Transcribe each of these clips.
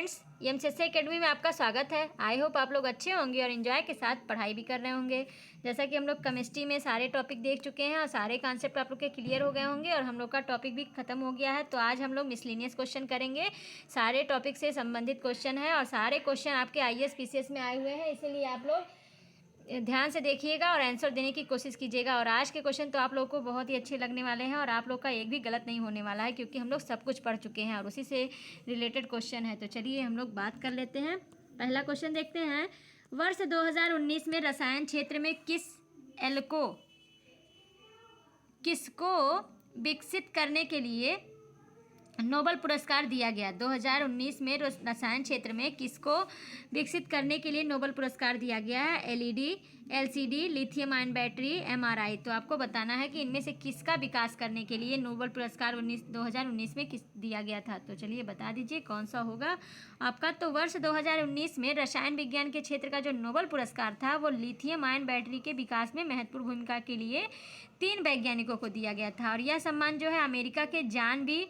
Friends, एमसीएससी academy में आपका स्वागत है। आई होप आप लोग अच्छे होंगे और एंजॉय के साथ पढ़ाई भी कर रहे होंगे। जैसा कि हम लोग केमिस्ट्री में सारे टॉपिक देख चुके हैं और सारे कॉन्सेप्ट आप लोग के क्लियर हो गए होंगे और हम लोग का टॉपिक भी खत्म हो गया है। तो आज हम लोग मिसलिनियस क्वेश्चन करेंगे। सारे टॉपिक से संबंधित क्वेश्चन है और सारे क्वेश्चन आपके आईएएस पीसीएस में आए हुए हैं, इसीलिए आप लोग ध्यान से देखिएगा और आंसर देने की कोशिश कीजिएगा। और आज के क्वेश्चन तो आप लोग को बहुत ही अच्छे लगने वाले हैं और आप लोग का एक भी गलत नहीं होने वाला है, क्योंकि हम लोग सब कुछ पढ़ चुके हैं और उसी से रिलेटेड क्वेश्चन है। तो चलिए हम लोग बात कर लेते हैं। पहला क्वेश्चन देखते हैं। वर्ष 2019 में रसायन क्षेत्र में किसको विकसित करने के लिए नोबेल पुरस्कार दिया गया? 2019 में रसायन क्षेत्र में किसको विकसित करने के लिए नोबेल पुरस्कार दिया गया है? LED, LCD, lithium ion battery, MRI. तो आपको बताना है कि इनमें से किसका विकास करने के लिए नोबेल पुरस्कार 2019 में किस दिया गया था। तो चलिए बता दीजिए कौन सा होगा आपका। तो वर्ष 2019 में रसायन विज्ञान के क्षेत्र का जो नोबेल पुरस्कार था वो लिथियम आयन बैटरी के विकास में महत्वपूर्ण भूमिका के लिए 3 वैज्ञानिकों को दिया गया था। और यह सम्मान जो है अमेरिका के जॉन बी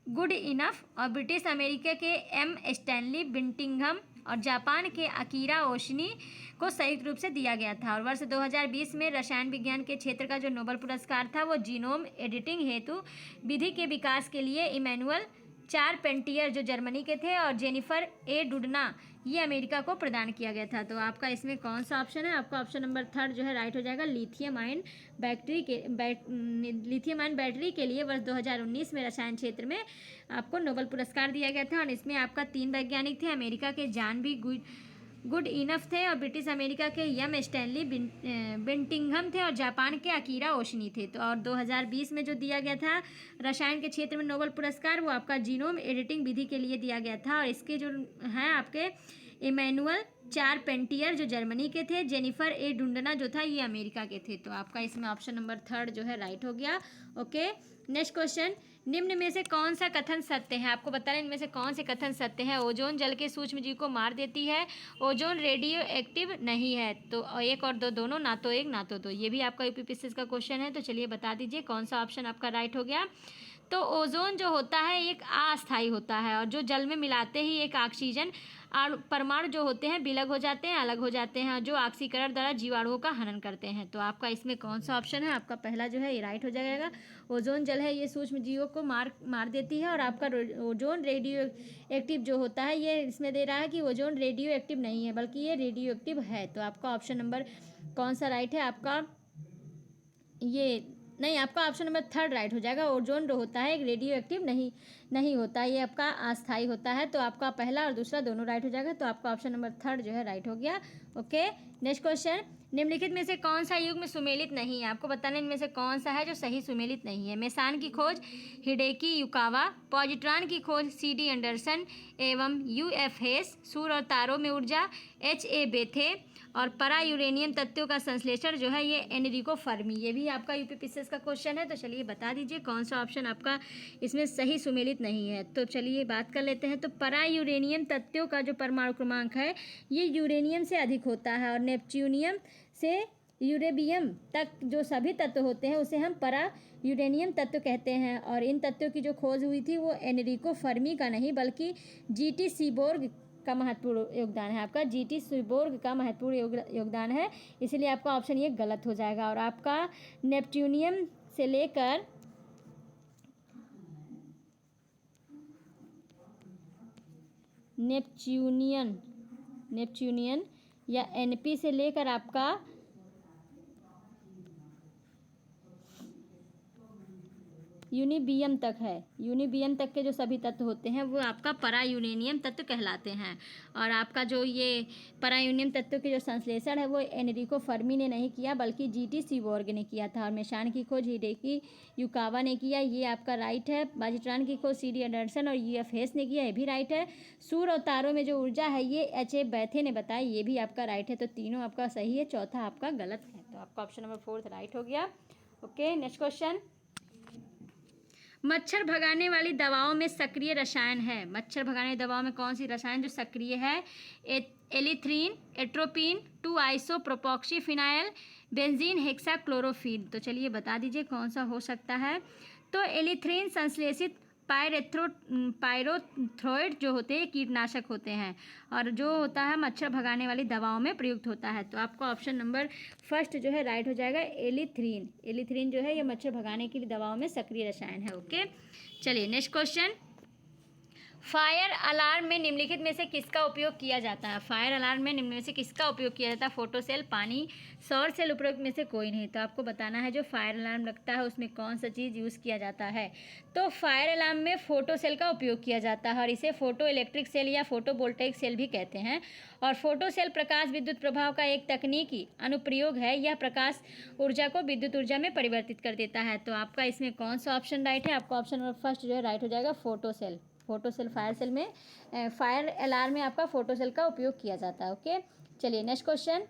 गुड इनफ और ब्रिटिश अमेरिका के एम स्टैनली बिंटिंघम और जापान के अकीरा ओशनी को संयुक्त रूप से दिया गया था। और वर्ष 2020 में रसायन विज्ञान के क्षेत्र का जो नोबेल पुरस्कार था वो जीनोम एडिटिंग हेतु विधि के विकास के लिए इमैनुअल चारपेंटियर जो जर्मनी के थे और जेनिफर ए डुडना ये अमेरिका को प्रदान किया गया था। तो आपका इसमें कौन सा ऑप्शन है? आपका ऑप्शन नंबर 3 जो है राइट हो जाएगा। लिथियम आयन बैटरी के लिए वर्ष 2019 में रसायन क्षेत्र में आपको नोबेल पुरस्कार दिया गया था। और इसमें आपका 3 वैज्ञानिक थे। अमेरिका के जॉन बी गुड इनफ थे और ब्रिटिश अमेरिका के एम स्टैनली बिंटिंघम थे और जापान के अकीरा ओशनी थे। तो और 2020 में जो दिया गया था रसायन के क्षेत्र में नोबेल पुरस्कार वो आपका जीनोम एडिटिंग विधि के लिए दिया गया था। और इसके जो हैं आपके इमैनुअल चारपेंटियर जो जर्मनी के थे, जेनिफर ए डुडना जो था ये अमेरिका के थे। तो आपका इसमें ऑप्शन नंबर 3 जो है राइट हो गया। Okay, next question. निम्न में से कौन सा कथन सत्य है? आपको बताना इनमें से कौन से कथन सत्य है। ओजोन जल के सूक्ष्म जीव को मार देती है। ओजोन रेडियो एक्टिव नहीं है। तो एक और दो दोनों, ना तो एक ना तो दो। ये भी आपका यूपीपीसीएस का क्वेश्चन है। तो चलिए बता दीजिए कौन सा ऑप्शन आपका राइट हो गया। तो ओजोन जो होता है एक अस्थायी होता है और जो जल में मिलाते ही एक ऑक्सीजन परमाणु जो होते हैं विलग हो जाते हैं, अलग हो जाते हैं, जो ऑक्सीकरण द्वारा जीवाणुओं का हनन करते हैं। तो आपका इसमें कौन सा ऑप्शन है? आपका पहला जो है ये राइट हो जाएगा। ओजोन जल है ये सूक्ष्म जीवों को मार देती है। और आपका ओजोन रेडियो एक्टिव जो होता है ये इसमें दे रहा है कि ओजोन रेडियो एक्टिव नहीं है बल्कि ये रेडियो एक्टिव है। तो आपका ऑप्शन नंबर कौन सा राइट है? आपका ये नहीं, आपका ऑप्शन नंबर 3 राइट हो जाएगा। ओजोन जो होता है एक रेडियो एक्टिव नहीं होता, ये आपका अस्थायी होता है। तो आपका पहला और दूसरा दोनों राइट हो जाएगा। तो आपका ऑप्शन नंबर 3 जो है राइट हो गया। Okay, next question. निम्नलिखित में से कौन सा युग्म सुमेलित नहीं है? आपको बताना इनमें से कौन सा है जो सही सुमेलित नहीं है। मेसान की खोज हिडेकी युकावा, पॉजिट्रॉन की खोज सीडी एंडरसन एवं यूएफ हेस, सूर्य और तारों में ऊर्जा एचए बेथे और परा यूरेनियम तत्वों का संश्लेषण जो है ये एनरिको फर्मी। ये भी आपका यूपीपीसीएस का क्वेश्चन है। तो चलिए बता दीजिए कौन सा ऑप्शन आपका इसमें सही सुमेलित नहीं है। तो चलिए बात कर लेते हैं। तो परा यूरेनियम तत्वों का जो परमाणु क्रमांक है ये यूरेनियम से अधिक होता है और नेपच्यूनियम से यूरेबियम तक जो सभी तत्व होते हैं उसे हम परा यूरेनियम तत्व कहते हैं। और इन तत्वों की जो खोज हुई थी वो एनरिको फर्मी का नहीं बल्कि जीटी सीबोर्ग का महत्वपूर्ण योगदान है। आपका जीटी सीबोर्ग का महत्वपूर्ण योगदान है, इसलिए आपका ऑप्शन ये गलत हो जाएगा। और आपका नेपट्यूनियम से लेकर नेपच्यूनियन या एनपी से लेकर आपका यूनिबियम तक है। यूनिबियम तक के जो सभी तत्व होते हैं वो आपका परा यूरेनियम तत्व कहलाते हैं। और आपका जो ये परा यूरेनियम तत्व के जो संश्लेषण है वो एनरिको फर्मी ने नहीं किया बल्कि जीटी सीबोर्ग ने किया था। और मेसान की खोज हिडेकी युकावा ने किया, ये आपका राइट है। पॉजिट्रॉन की खोज सीडी एंडरसन और यूएफ हेस ने किया, ये भी राइट है। सूर्य और तारों में जो ऊर्जा है ये एचए बैथे ने बताई, ये भी आपका राइट है। तो तीनों आपका सही है, चौथा आपका गलत है। तो आपका ऑप्शन नंबर 4 राइट हो गया। Okay, next question. मच्छर भगाने वाली दवाओं में सक्रिय रसायन है। मच्छर भगाने दवाओं में कौन सी रसायन जो सक्रिय है? एलिथ्रीन, एट्रोपिन, 2 आइसोप्रोपोक्सीफिनाइल, बेंजीन हेक्साक्लोरोफीन। तो चलिए बता दीजिए कौन सा हो सकता है। तो एलिथ्रीन संश्लेषित पायरोथ्रोइड जो होते हैं कीटनाशक होते हैं और जो होता है मच्छर भगाने वाली दवाओं में प्रयुक्त होता है। तो आपका ऑप्शन नंबर फर्स्ट जो है राइट हो जाएगा, एलिथ्रीन। एलिथ्रीन जो है ये मच्छर भगाने के लिए दवाओं में सक्रिय रसायन है। ओके, चलिए नेक्स्ट क्वेश्चन। फायर अलार्म में निम्नलिखित में से किसका उपयोग किया जाता है? फायर अलार्म में निम्न में से किसका उपयोग किया जाता है? फोटो सेल, पानी, सौर सेल, उपरोक्त में से कोई नहीं। तो आपको बताना है जो फायर अलार्म लगता है उसमें कौन सा चीज़ यूज़ किया जाता है। तो फायर अलार्म में फोटो सेल का उपयोग किया जाता है और इसे फोटो इलेक्ट्रिक सेल या फोटो वोल्टेइक सेल भी कहते हैं। और फोटो सेल प्रकाश विद्युत प्रभाव का एक तकनीकी अनुप्रयोग है। यह प्रकाश ऊर्जा को विद्युत ऊर्जा में परिवर्तित कर देता है। तो आपका इसमें कौन सा ऑप्शन राइट है? आपका ऑप्शन नंबर फर्स्ट जो है राइट हो जाएगा, photo cell. Photo cell fire cell में फायर अलार्म में आपका फोटो सेल का उपयोग किया जाता है। ओके, चलिए नेक्स्ट क्वेश्चन।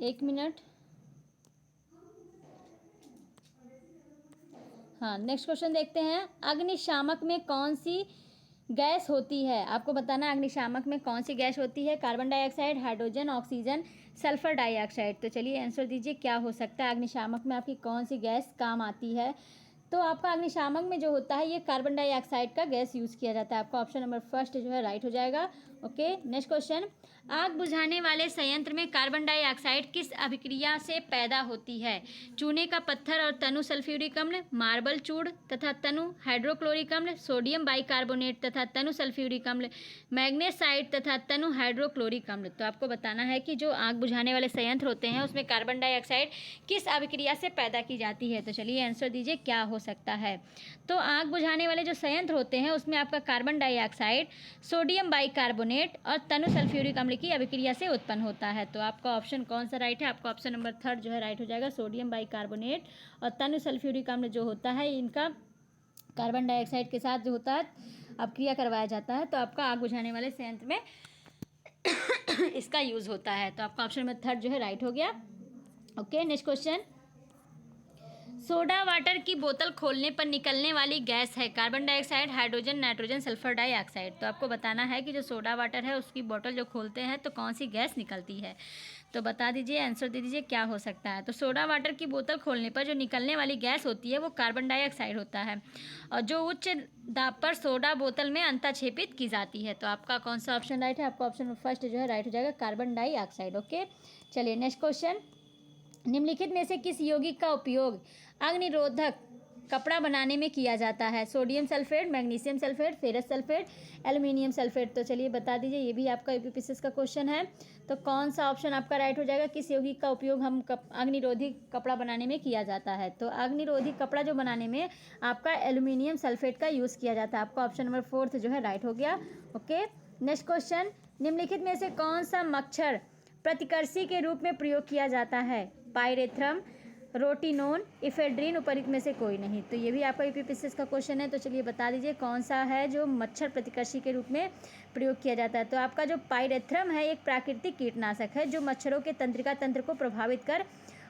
एक मिनट। हाँ, नेक्स्ट क्वेश्चन देखते हैं। अग्निशामक में कौन सी गैस होती है? आपको बताना है अग्निशामक में कौन सी गैस होती है। Carbon dioxide, hydrogen, oxygen, sulphur dioxide. तो चलिए आंसर दीजिए, क्या हो सकता है अग्निशामक में आपकी कौन सी गैस काम आती है? तो आपका अग्निशामक में जो होता है ये कार्बन डाइऑक्साइड का गैस यूज़ किया जाता है। आपका ऑप्शन नंबर फर्स्ट जो है राइट हो जाएगा। Okay, next question. आग बुझाने वाले संयंत्र में कार्बन डाइऑक्साइड किस अभिक्रिया से पैदा होती है? चूने का पत्थर और तनु सल्फ्यूरिक अम्ल, मार्बल चूड़ तथा तनु हाइड्रोक्लोरिक अम्ल, सोडियम बाइकार्बोनेट तथा तनु सल्फ्यूरिक अम्ल, मैग्नेसाइड तथा तनु हाइड्रोक्लोरिक अम्ल। तो आपको बताना है कि जो आग बुझाने वाले संयंत्र होते हैं उसमें कार्बन डाइऑक्साइड किस अभिक्रिया से पैदा की जाती है। तो चलिए आंसर दीजिए, क्या हो सकता है? तो आग बुझाने वाले जो संयंत्र होते हैं उसमें आपका कार्बन डाइऑक्साइड, सोडियम बाइकार्बोनेट और तनु सल्फ्यूरिक अम्ल की अभिक्रिया से उत्पन्न होता है। तो आपका ऑप्शन कौन सा राइट है? आपका ऑप्शन नंबर थर्ड जो है राइट हो जाएगा, सोडियम बाइकार्बोनेट और तनु सल्फ्यूरिक अम्ल जो होता है इनका कार्बन डाइऑक्साइड के साथ जो होता है अभिक्रिया करवाया जाता है। तो आपका आग बुझाने वाले संयंत्र में इसका यूज़ होता है। तो आपका ऑप्शन नंबर थर्ड जो है राइट हो गया। Okay, next question. Soda water की बोतल खोलने पर निकलने वाली गैस है carbon dioxide, hydrogen, nitrogen, sulphur dioxide. तो आपको बताना है कि जो सोडा वाटर है उसकी बोतल जो खोलते हैं तो कौन सी गैस निकलती है। तो बता दीजिए, आंसर दे दीजिए, क्या हो सकता है। तो सोडा वाटर की बोतल खोलने पर जो निकलने वाली गैस होती है वो कार्बन डाइऑक्साइड होता है और जो उच्च दाब पर सोडा बोतल में अंतःक्षेपित की जाती है। तो आपका कौन सा ऑप्शन राइट है? आपका ऑप्शन फर्स्ट जो है राइट हो जाएगा, कार्बन डाइऑक्साइड। ओके, चलिए नेक्स्ट क्वेश्चन। निम्नलिखित में से किस यौगिक का उपयोग अग्निरोधक कपड़ा बनाने में किया जाता है? Sodium sulphate, magnesium sulphate, ferrous sulphate, aluminium sulphate. तो चलिए बता दीजिए, ये भी आपका यूपीपीसीएस का क्वेश्चन है। तो कौन सा ऑप्शन आपका राइट हो जाएगा? किस यौगिक का उपयोग हम अग्निरोधी कपड़ा बनाने में किया जाता है? तो अग्निरोधी कपड़ा जो बनाने में आपका एल्युमिनियम सल्फेट का यूज़ किया जाता है। आपका ऑप्शन नंबर फोर्थ जो है राइट हो गया। Okay, next question. निम्नलिखित में से कौन सा मच्छर प्रतिकर्षी के रूप में प्रयोग किया जाता है? पायरेथ्रम, रोटिनोन, इफेड्रीन, उपरिक्त में से कोई नहीं। तो ये भी आपका यूपीपीसीएस का क्वेश्चन है। तो चलिए बता दीजिए, कौन सा है जो मच्छर प्रतिकर्षी के रूप में प्रयोग किया जाता है? तो आपका जो पायरेथ्रम है एक प्राकृतिक कीटनाशक है जो मच्छरों के तंत्रिका तंत्र को प्रभावित कर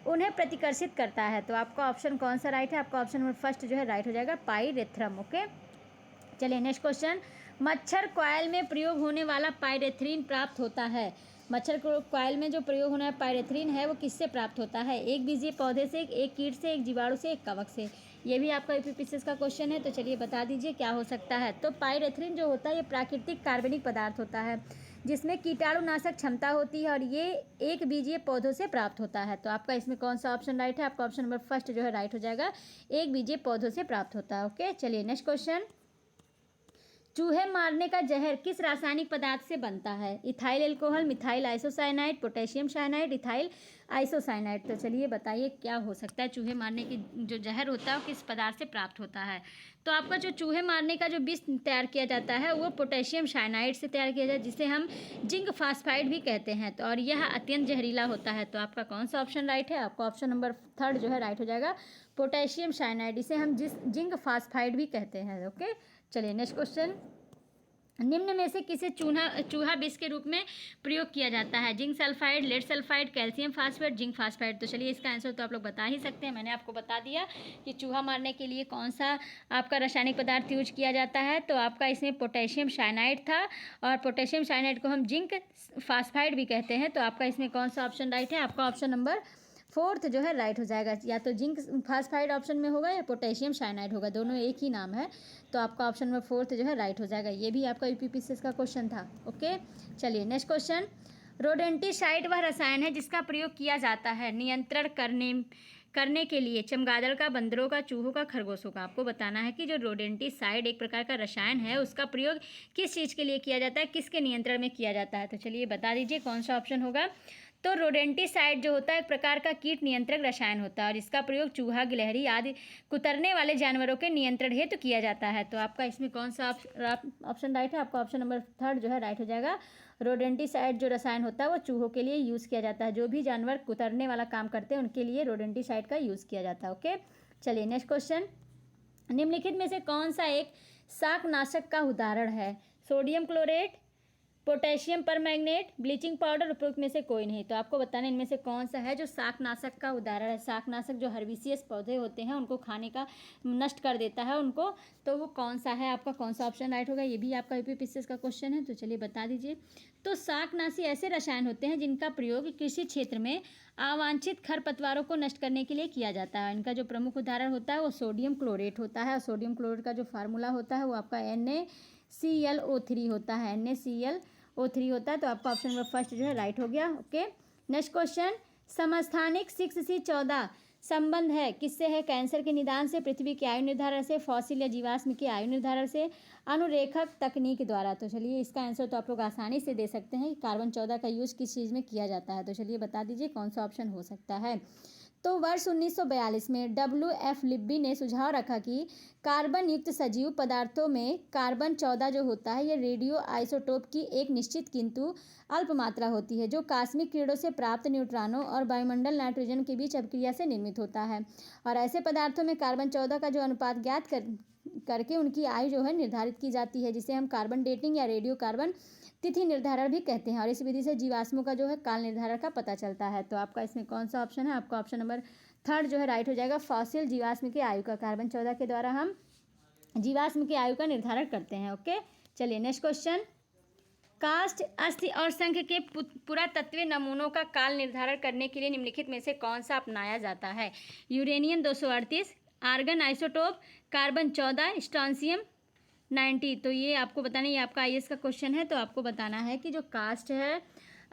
उन्हें प्रतिकर्षित करता है। तो आपका ऑप्शन कौन सा राइट है? आपका ऑप्शन नंबर फर्स्ट जो है राइट हो जाएगा, पायरेथ्रम। ओके, चलिए नेक्स्ट क्वेश्चन। मच्छर कॉइल में प्रयोग होने वाला पायरेथ्रिन प्राप्त होता है। मच्छर कॉइल में जो प्रयोग होना है पायरेथ्रिन है वो किससे प्राप्त होता है? एक बीजीय पौधे से, एक कीट से, एक जीवाणु से, एक कवक से। ये भी आपका यूपीपीसीएस का क्वेश्चन है। तो चलिए बता दीजिए, क्या हो सकता है। तो पायरेथ्रिन जो होता है ये प्राकृतिक कार्बनिक पदार्थ होता है जिसमें कीटाणुनाशक क्षमता होती है और ये एक बीजीय पौधों से प्राप्त होता है। तो आपका इसमें कौन सा ऑप्शन राइट है? आपका ऑप्शन नंबर फर्स्ट जो है राइट हो जाएगा, एक बीजीय पौधों से प्राप्त होता है। ओके, चलिए नेक्स्ट क्वेश्चन। चूहे मारने का जहर किस रासायनिक पदार्थ से बनता है? Ethyl alcohol, methyl isocyanide, potassium cyanide, ethyl isocyanide. तो चलिए बताइए, क्या हो सकता है। चूहे मारने की जो जहर होता है वो किस पदार्थ से प्राप्त होता है? तो आपका जो चूहे मारने का जो विष तैयार किया जाता है वो पोटेशियम साइनाइड से तैयार किया जाता है जिसे हम जिंक फास्फाइड भी कहते हैं। तो और यह अत्यंत जहरीला होता है। तो आपका कौन सा ऑप्शन राइट है? आपका ऑप्शन नंबर थर्ड जो है राइट हो जाएगा, पोटेशियम साइनाइड। इसे हम जिंक फास्फाइड भी कहते हैं। ओके, चलिए नेक्स्ट क्वेश्चन। निम्न में से किसे चूहा विष के रूप में प्रयोग किया जाता है? Zinc sulphide, lead sulphide, calcium phosphate, zinc phosphide. तो चलिए इसका आंसर तो आप लोग बता ही सकते हैं, मैंने आपको बता दिया कि चूहा मारने के लिए कौन सा आपका रासायनिक पदार्थ यूज किया जाता है। तो आपका इसमें पोटेशियम साइनाइड था, और पोटेशियम साइनाइड को हम जिंक फास्फाइड भी कहते हैं। तो आपका इसमें कौन सा ऑप्शन राइट है? आपका ऑप्शन नंबर 4 जो है राइट हो जाएगा। या तो जिंक फास्फाइड ऑप्शन में होगा या पोटेशियम साइनाइड होगा, दोनों एक ही नाम है। तो आपका ऑप्शन नंबर 4 जो है राइट हो जाएगा। ये भी आपका यूपीपीसीएस का क्वेश्चन था। ओके, चलिए नेक्स्ट क्वेश्चन। रोडेंटिसाइड वह रसायन है जिसका प्रयोग किया जाता है नियंत्रण करने के लिए चमगादड़ का, बंदरों का, चूहों का, खरगोशों का। आपको बताना है कि जो रोडेंटिसाइड एक प्रकार का रसायन है उसका प्रयोग किस चीज़ के लिए किया जाता है, किसके नियंत्रण में किया जाता है। तो चलिए बता दीजिए कौन सा ऑप्शन होगा। तो रोडेंटिसाइड जो होता है एक प्रकार का कीट नियंत्रक रसायन होता है, और इसका प्रयोग चूहा, गिलहरी आदि कुतरने वाले जानवरों के नियंत्रण हेतु किया जाता है। तो आपका इसमें कौन सा ऑप्शन राइट है? आपका ऑप्शन नंबर 3 जो है राइट हो जाएगा। रोडेंटिसाइड जो रसायन होता है वो चूहों के लिए यूज़ किया जाता है, जो भी जानवर कुतरने वाला काम करते हैं उनके लिए रोडेंटिसाइड का यूज़ किया जाता है। ओके, चलिए नेक्स्ट क्वेश्चन। निम्नलिखित में से कौन सा एक शाकनाशक का उदाहरण है? Sodium chlorate, potassium permanganate, bleaching powder, उपरोक्त में से कोई नहीं। तो आपको बताना इनमें से कौन सा है जो शाकनाशक का उदाहरण है। शाकनाशक जो हर्बिसियस पौधे होते हैं उनको खाने का नष्ट कर देता है उनको, तो वो कौन सा है? आपका कौन सा ऑप्शन राइट होगा? ये भी आपका यूपीपीसीएस का क्वेश्चन है, तो चलिए बता दीजिए। तो शाकनाशी ऐसे रसायन होते हैं जिनका प्रयोग कृषि क्षेत्र में अवांछित खरपतवारों को नष्ट करने के लिए किया जाता है। इनका जो प्रमुख उदाहरण होता है वो सोडियम क्लोरेट होता है, और सोडियम क्लोरेट का जो फार्मूला होता है वो आपका NaClO3 होता है, NaClO3 होता है। तो आपका ऑप्शन नंबर 1 जो है राइट हो गया। Okay, next question. समस्थानिक 6C14 संबंध है किससे है? कैंसर के निदान से, पृथ्वी के आयु निर्धारण से, फॉसिल या जीवाश्म के आयु निर्धारण से, अनुरेखक तकनीक द्वारा। तो चलिए इसका आंसर तो आप लोग आसानी से दे सकते हैं कि कार्बन 14 का यूज़ किस चीज़ में किया जाता है। तो चलिए बता दीजिए कौन सा ऑप्शन हो सकता है। तो वर्ष 1942 में WF लिब्बी ने सुझाव रखा कि कार्बन युक्त सजीव पदार्थों में कार्बन 14 जो होता है ये रेडियो आइसोटोप की एक निश्चित किंतु अल्प मात्रा होती है, जो कॉस्मिक किरणों से प्राप्त न्यूट्रॉनों और वायुमंडल नाइट्रोजन के बीच अपक्रिया से निर्मित होता है। और ऐसे पदार्थों में कार्बन 14 का जो अनुपात ज्ञात करके उनकी आयु जो है निर्धारित की जाती है, जिसे हम कार्बन डेटिंग या रेडियो कार्बन तिथि निर्धारण भी कहते हैं। और इस विधि से जीवाश्मों का जो है काल निर्धारण का पता चलता है। तो आपका इसमें कौन सा ऑप्शन है? आपका ऑप्शन नंबर 3 जो है राइट हो जाएगा। फॉसिल जीवाश्म की आयु का, कार्बन 14 के द्वारा हम जीवाश्म की आयु का निर्धारण करते हैं। ओके, चलिए नेक्स्ट क्वेश्चन। काष्ठ, अस्थि और शंख के पुरातत्वीय नमूनों का काल निर्धारण करने के लिए निम्नलिखित में से कौन सा अपनाया जाता है? Uranium 238, argon isotope, carbon 14, strontium 90। तो ये आपको बताना, ये आपका IAS का क्वेश्चन है। तो आपको बताना है कि जो कास्ट है,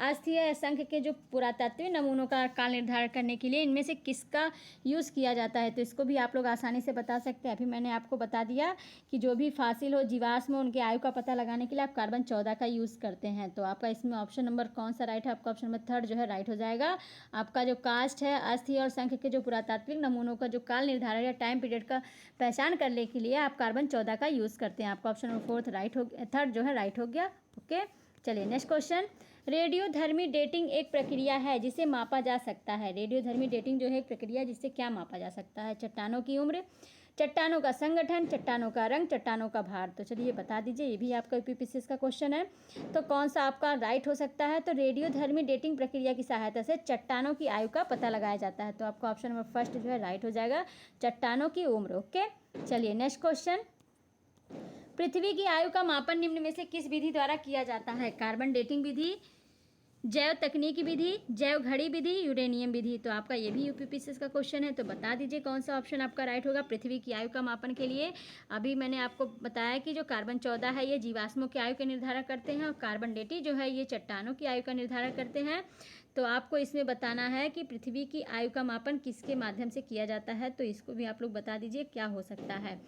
अस्थि या शंख के जो पुरातत्वीय नमूनों का काल निर्धारण करने के लिए इनमें से किसका यूज़ किया जाता है। तो इसको भी आप लोग आसानी से बता सकते हैं। अभी मैंने आपको बता दिया कि जो भी फासिल हो, जीवाश्म हो, उनके आयु का पता लगाने के लिए आप कार्बन 14 का यूज़ करते हैं। तो आपका इसमें ऑप्शन नंबर कौन सा राइट है? आपका ऑप्शन नंबर 3 जो है राइट हो जाएगा। आपका जो कास्ट है, अस्थि और शंख के जो पुरातात्विक नमूनों का जो काल निर्धारण या टाइम पीरियड का पहचान करने के लिए आप कार्बन 14 का यूज़ करते हैं। आपका ऑप्शन नंबर 3 जो है राइट हो गया। ओके, चलिए नेक्स्ट क्वेश्चन। रेडियोधर्मी डेटिंग एक प्रक्रिया है जिसे मापा जा सकता है। रेडियोधर्मी डेटिंग जो है एक प्रक्रिया जिससे क्या मापा जा सकता है? चट्टानों की उम्र, चट्टानों का संगठन, चट्टानों का रंग, चट्टानों का भार। तो चलिए बता दीजिए, ये भी आपका यूपीपीसीएस का क्वेश्चन है। तो कौन सा आपका राइट हो सकता है? तो रेडियोधर्मी डेटिंग प्रक्रिया की सहायता से चट्टानों की आयु का पता लगाया जाता है। तो आपका ऑप्शन नंबर 1 जो है राइट हो जाएगा, चट्टानों की उम्र। ओके, चलिए नेक्स्ट क्वेश्चन। पृथ्वी की आयु का मापन निम्न में से किस विधि द्वारा किया जाता है? कार्बन डेटिंग विधि, जैव तकनीकी विधि, जैव घड़ी विधि, यूरेनियम विधि। तो आपका ये भी यूपीपीसीएस का क्वेश्चन है। तो बता दीजिए कौन सा ऑप्शन आपका राइट होगा पृथ्वी की आयु का मापन के लिए। अभी मैंने आपको बताया कि जो कार्बन 14 है ये जीवाश्मों की आयु का निर्धारण करते हैं, और कार्बन डेटी जो है ये चट्टानों की आयु का निर्धारण करते हैं। तो आपको इसमें बताना है कि पृथ्वी की आयु का मापन किसके माध्यम से किया जाता है। तो इसको भी आप लोग बता दीजिए क्या हो सकता है।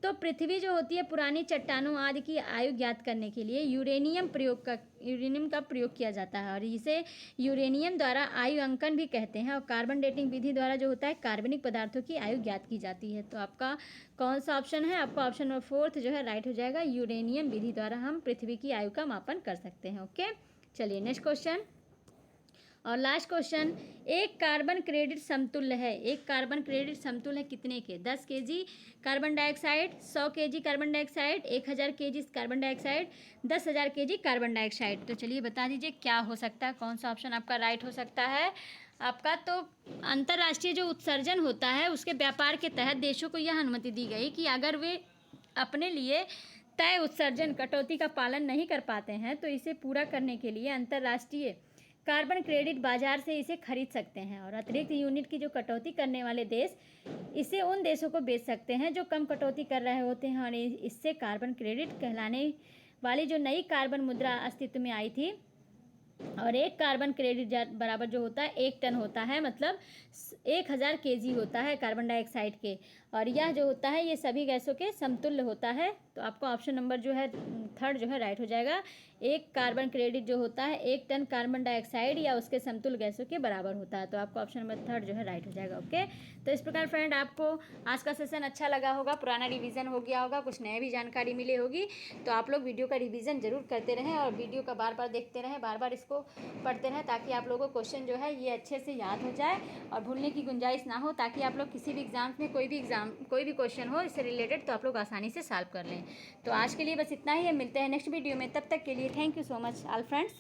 तो पृथ्वी जो होती है पुरानी चट्टानों आदि की आयु ज्ञात करने के लिए यूरेनियम का प्रयोग किया जाता है, और इसे यूरेनियम द्वारा आयु अंकन भी कहते हैं। और कार्बन डेटिंग विधि द्वारा जो होता है कार्बनिक पदार्थों की आयु ज्ञात की जाती है। तो आपका कौन सा ऑप्शन है? आपका ऑप्शन नंबर 4 जो है राइट हो जाएगा। यूरेनियम विधि द्वारा हम पृथ्वी की आयु का मापन कर सकते हैं। ओके, चलिए नेक्स्ट क्वेश्चन। और लास्ट क्वेश्चन, एक कार्बन क्रेडिट समतुल्य है, एक कार्बन क्रेडिट समतुल्य है कितने के? 10 KG carbon dioxide, 100 KG carbon dioxide, 1000 KG carbon dioxide, 10,000 KG carbon dioxide. तो चलिए बता दीजिए क्या हो सकता है, कौन सा ऑप्शन आपका राइट हो सकता है आपका? तो अंतर्राष्ट्रीय जो उत्सर्जन होता है उसके व्यापार के तहत देशों को यह अनुमति दी गई कि अगर वे अपने लिए तय उत्सर्जन कटौती का पालन नहीं कर पाते हैं तो इसे पूरा करने के लिए अंतर्राष्ट्रीय कार्बन क्रेडिट बाजार से इसे खरीद सकते हैं, और अतिरिक्त यूनिट की जो कटौती करने वाले देश इसे उन देशों को बेच सकते हैं जो कम कटौती कर रहे होते हैं, और इससे कार्बन क्रेडिट कहलाने वाली जो नई कार्बन मुद्रा अस्तित्व में आई थी। और एक कार्बन क्रेडिट बराबर जो होता है 1 टन होता है, मतलब 1000 केजी होता है कार्बन डाइऑक्साइड के, और यह जो होता है ये सभी गैसों के समतुल्य होता है। तो आपको ऑप्शन नंबर जो है 3rd जो है राइट हो जाएगा। एक कार्बन क्रेडिट जो होता है 1 टन कार्बन डाइऑक्साइड या उसके समतुल्य गैसों के बराबर होता है। तो आपको ऑप्शन नंबर 3rd जो है राइट हो जाएगा। ओके, तो इस प्रकार फ्रेंड आपको आज का सेशन अच्छा लगा होगा, पुराना रिवीजन हो गया होगा, कुछ नए भी जानकारी मिली होगी। तो आप लोग वीडियो का रिवीजन जरूर करते रहें और वीडियो का बार बार देखते रहें, बार बार इसको पढ़ते रहें, ताकि आप लोगों को क्वेश्चन जो है ये अच्छे से याद हो जाए और भूलने की गुंजाइश ना हो, ताकि आप लोग किसी भी एग्जाम्स में कोई भी क्वेश्चन हो इससे रिलेटेड तो आप लोग आसानी से सॉल्व कर लें। तो आज के लिए बस इतना ही है, मिलते हैं नेक्स्ट वीडियो में, तब तक के लिए thank you so much all friends.